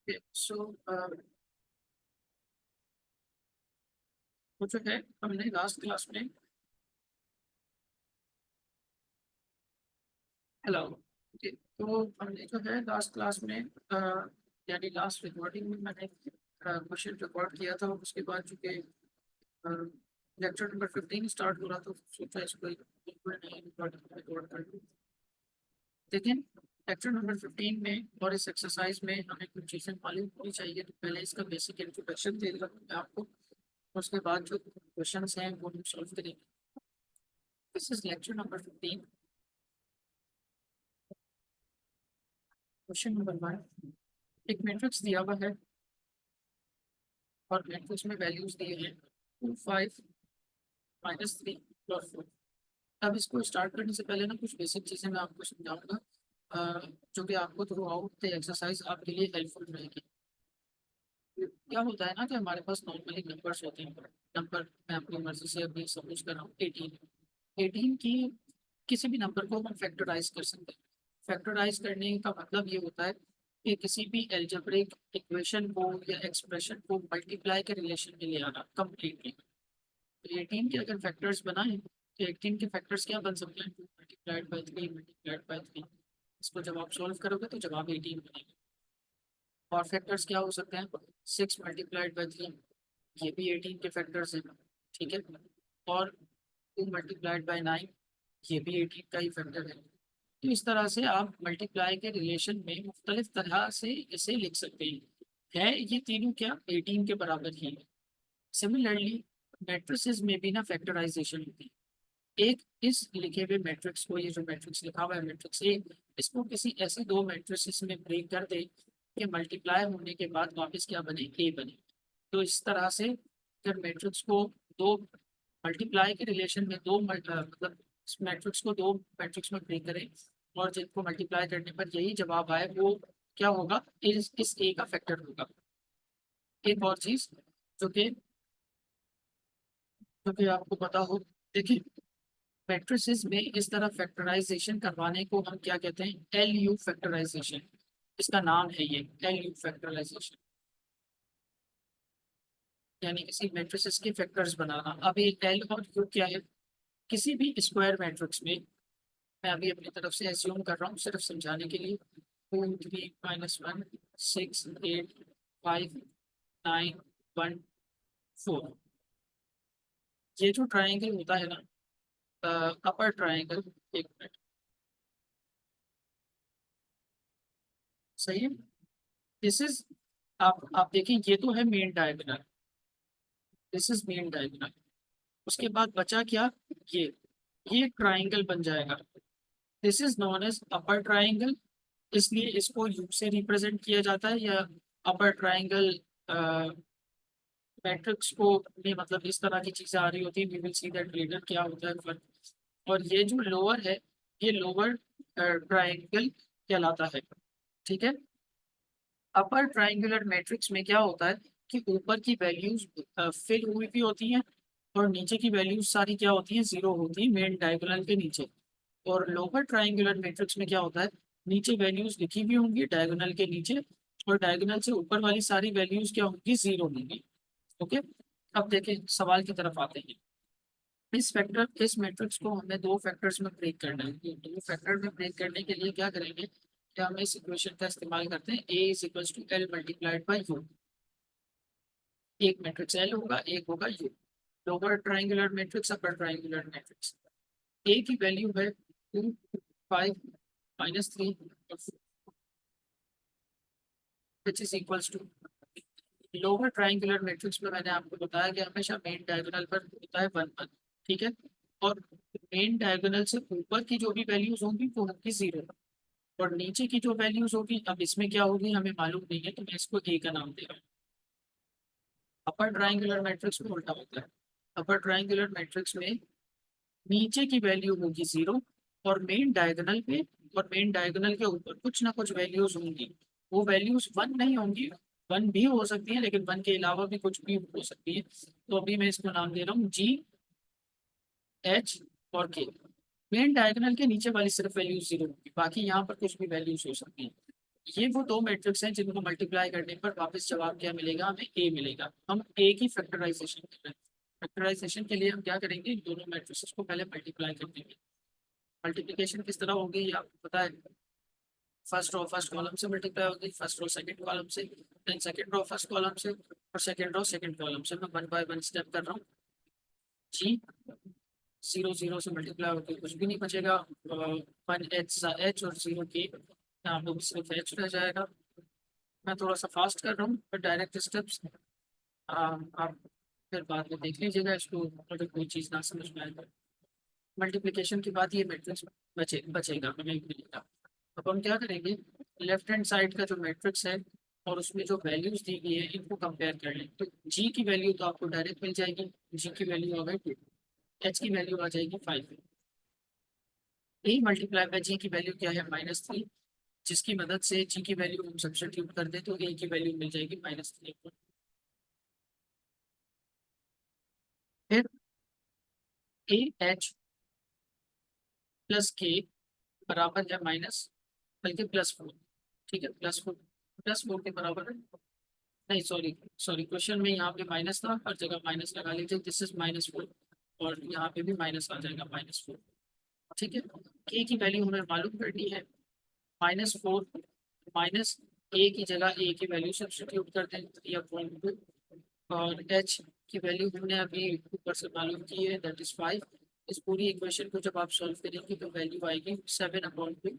सो वो जो है हमने लास्ट क्लास में हेलो तो हमने जो है लास्ट क्लास में यानी लास्ट रिकॉर्डिंग में मैंने क्वेश्चन रिकॉर्ड किया था। उसके बाद चूंकि लेक्चर नंबर 15 स्टार्ट हो रहा था, सोचा इसको बिल्कुल नई रिकॉर्डिंग रिकॉर्ड कर लूँ। लेकिन लेक्चर नंबर 15 में और इस एक्सरसाइज में हमें कुछ चीज़ें मालूम होनी चाहिए। तो पहले इसका बेसिक इंट्रोडक्शन दे रहा हूँ मैं आपको। उसके बाद जो क्वेश्चन हैं वो हम सॉल्व करेंगे। This is lecture number 15। Question number 1। एक मैट्रिक्स दिया हुआ है और मैट्रिक्स में वैल्यूज दिए हैं 2 5 -3 और 4। अब इसको स्टार्ट करने से पहले ना कुछ बेसिक चीज़ें मैं आपको समझाऊंगा, जो कि आपको थ्रू आउट द एक्सरसाइज आपके लिए हेल्पफुल रहेगी। क्या होता है ना कि हमारे पास नॉर्मली नंबर्स होते हैं। नंबर मैं अपनी मर्जी से अभी सपोज कर रहा हूँ 18। 18 की किसी भी नंबर को हम फैक्टराइज कर सकते हैं। फैक्टराइज करने का मतलब ये होता है कि किसी भी एल्जेब्रिक इक्वेशन को या एक्सप्रेशन को मल्टीप्लाई के रिलेशन में ले आना कंप्लीटली। तो 18 के अगर फैक्टर्स बनाए तो 18 के फैक्टर्स क्या बन सकते हैं? 2 मल्टीप्लाइड बाई 3 मल्टीप्लाइड बाई 3। इसको जब आप सॉल्व करोगे तो जवाब 18 बनेगा। और फैक्टर्स क्या हो सकते हैं? 6 मल्टीप्लाइड बाई 3, ये भी 18 के फैक्टर्स हैं। ठीक है। और 2 मल्टीप्लाइड बाई 9, ये भी 18 का ही फैक्टर है। तो इस तरह से आप मल्टीप्लाई के रिलेशन में मुख्तलिफ तरह से इसे लिख सकते हैं। है ये तीनों क्या 18 के बराबर ही है। सिमिलरली मैट्रिसेस में भी ना फैक्टराइजेशन होती है। एक इस लिखे हुए मैट्रिक्स को, ये जो मैट्रिक्स लिखा हुआ है मैट्रिक्स ए, इसको किसी ऐसे दो मैट्रिसेस में ब्रेक कर दे कि मल्टीप्लाई होने के बाद वापस क्या बने? ए बने। तो इस तरह से अगर मैट्रिक्स को दो मल्टीप्लाई के रिलेशन में मतलब इस मैट्रिक्स को दो मैट्रिक्स में ब्रेक करें और जिनको मल्टीप्लाई करने पर यही जवाब आए, वो क्या होगा? इस ए का फैक्टर होगा। एक और चीज जो कि आपको पता हो, देखिए मैट्रिसेस में इस तरह फैक्टराइजेशन करवाने को हम क्या कहते हैं? L U factorisation. इसका नाम है ये एल यू फैक्टराइजेशन, यानी किसी मैट्रिसेस के फैक्टर्स बनाना। अब ये एल और यू क्या है? किसी भी स्क्वायर मैट्रिक्स में, मैं अभी अपनी तरफ से एज्यूम कर रहा हूँ सिर्फ समझाने के लिए, 2 3 -1 6 8 5 9 1 4। ये जो ट्राइंगल होता है ना, अपर ट्राइंगल, एक मिनट, सही है। दिस इज, आप देखें, ये तो है main diagonal. This is main diagonal. उसके बाद बचा क्या? ये ये ट्राइंगल बन जाएगा। This is known as upper triangle, इसलिए इसको यू से रिप्रेजेंट किया जाता है। या अपर ट्राइंगल मैट्रिक्स को में मतलब इस तरह की चीजें आ रही होती है, we will see that later क्या होता है फर्क। और ये जो लोअर है, ये लोअर ट्राइंगल कहलाता है। ठीक है। अपर ट्राइंगुलर मैट्रिक्स में क्या होता है कि ऊपर की वैल्यूज फिल हुई भी होती हैं और नीचे की वैल्यूज सारी क्या होती हैं? जीरो होती है मेन डायगोनल के नीचे। और लोअर ट्राइंगुलर मैट्रिक्स में क्या होता है? नीचे वैल्यूज लिखी भी होंगी डायगोनल के नीचे, और डायगोनल से ऊपर वाली सारी वैल्यूज क्या होंगी? जीरो होंगी। ओके। अब देखें, सवाल की तरफ आते हैं। इस मैट्रिक्स को हमें दो फैक्टर्स में ब्रेक करना है। तो दो फैक्टर में ब्रेक करने के लिए क्या करेंगे कि हम इस इक्वेशन का इस्तेमाल करते हैं, A is equal to L multiplied by U. एक मैट्रिक्स एल होगा, एक होगा U. Lower triangular matrix, upper triangular matrix. A की वैल्यू है 2 5 -3 which is equals to. Lower triangular matrix में मैंने आपको बताया कि हमेशा मेन डायगोनल पर होता है 1 1। ठीक है। और मेन डायगोनल से ऊपर की जो भी वैल्यूज होंगी वो होंगी जीरो, और नीचे की जो वैल्यूज होगी, अब इसमें क्या होगी हमें मालूम नहीं है, तो मैं इसको ए का नाम दे रहा हूँ। अपर ट्राइंगुलर मैट्रिक्स में उल्टा होता है। अपर ट्राइंगुलर मैट्रिक्स में नीचे की वैल्यू होगी जीरो, और मेन डायगोनल पे और मेन डायगोनल के ऊपर कुछ ना कुछ वैल्यूज होंगी। वो वैल्यूज वन नहीं होंगी, वन भी हो सकती है लेकिन वन के अलावा भी कुछ भी हो सकती है। तो अभी मैं इसको नाम दे रहा हूँ जी एच और के। मेन डायगोनल के नीचे वाली सिर्फ वैल्यूज जीरो होगी, बाकी यहाँ पर कुछ भी वैल्यूज हो सकती है। ये वो दो मैट्रिक्स हैं जिनको मल्टीप्लाई करने पर वापस जवाब क्या मिलेगा, हमें ए मिलेगा। हम ए की फैक्टराइजेशन कर रहे हैं। फैक्टराइजेशन के लिए हम क्या करेंगे, इन दोनों मैट्रिक्स को पहले मल्टीप्लाई कर देंगे। मल्टीप्लिकेशन किस तरह होगी ये आपको पता है। फर्स्ट रो फर्स्ट कॉलम से मल्टीप्लाई होगी, फर्स्ट रो सेकंड कॉलम से, then second row first column से, और सेकंड रो सेकंड कॉलम से। मैं वन बाय वन स्टेप कर रहा हूँ। जी, 0 0 से मल्टीप्लाई होकर कुछ भी नहीं बचेगा। वन एच एच और 0 के यहाँ पे सिर्फ एच रह जाएगा। मैं थोड़ा सा फास्ट कर रहा हूँ पर डायरेक्ट स्टेप्स आप फिर बाद में देख लीजिएगा इसको, अगर कोई चीज़ ना समझ में आए तो। मल्टीप्लिकेशन के बाद ये मैट्रिक्स बचेगा, हमें मिलेगा। अब हम क्या करेंगे, लेफ्ट हैंड साइड का जो मैट्रिक्स है और उसमें जो वैल्यूज दी गई है इनको कंपेयर कर लें। तो जी की वैल्यू तो आपको डायरेक्ट मिल जाएगी, जी की वैल्यू आ गई 2, एच की वैल्यू आ जाएगी 5, ए मल्टीप्लाई बाय जी की वैल्यू क्या है -3, जिसकी मदद से जी की वैल्यू हम सब्स्टिट्यूट कर दे तो ए की वैल्यू मिल जाएगी -3। फिर ए एच प्लस के बराबर है माइनस, बल्कि +4, ठीक है +4, +4 के बराबर है। नहीं सॉरी सॉरी, क्वेश्चन में यहाँ पे माइनस था, हर जगह माइनस लगा लीजिए, दिस इज -4, और यहाँ पे भी माइनस आ जाएगा -4, ठीक है। के की वैल्यू हमें मालूम करनी है, -4 माइनस ए की जगह ए की वैल्यू सब्स्टिट्यूट कर दें या पॉइंट 2, और एच की वैल्यू हमने अभी ऊपर से मालूम की है, दैट इज 5। इस पूरी इक्वेशन को जब आप सॉल्व करेंगे तो वैल्यू आएगी 7/2,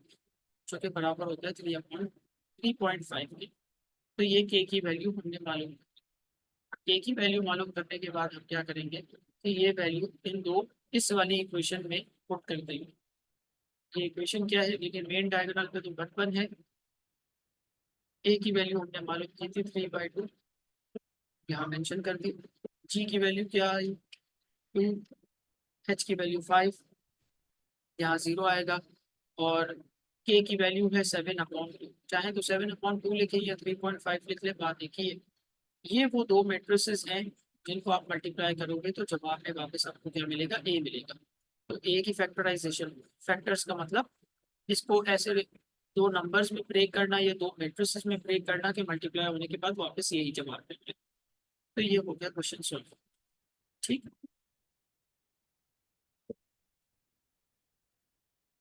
जो कि बराबर होता है 3/3.5 के। तो ये के की वैल्यू हमने मालूम, के की वैल्यू मालूम करने के बाद हम क्या करेंगे कि ये वैल्यू इन दो इस वाली इक्वेशन में पुट कर देंगे। ये इक्वेशन क्या है, लेकिन मेन डायगोनल पे तो 1 है। ए की वैल्यू हमने मालूम की थी 3/2, यहाँ मेंशन कर दी। जी की वैल्यू क्या आई 2, एच की वैल्यू 5, यहाँ 0 आएगा, और के की वैल्यू है 7/2, चाहे तो 7/2 लिखे या 3.5 लिख ले, बात देखिए। ये वो दो मैट्रिसेस हैं जिनको आप मल्टीप्लाई करोगे तो जवाब में वापस आपको क्या मिलेगा, ए मिलेगा। तो ए की फैक्टराइजेशन, फैक्टर्स का मतलब इसको ऐसे दो नंबर्स में ब्रेक करना या दो मैट्रिसेस में ब्रेक करना कि मल्टीप्लाई होने के बाद वापस यही जवाब मिले। तो ये हो गया क्वेश्चन सॉल्व, ठीक।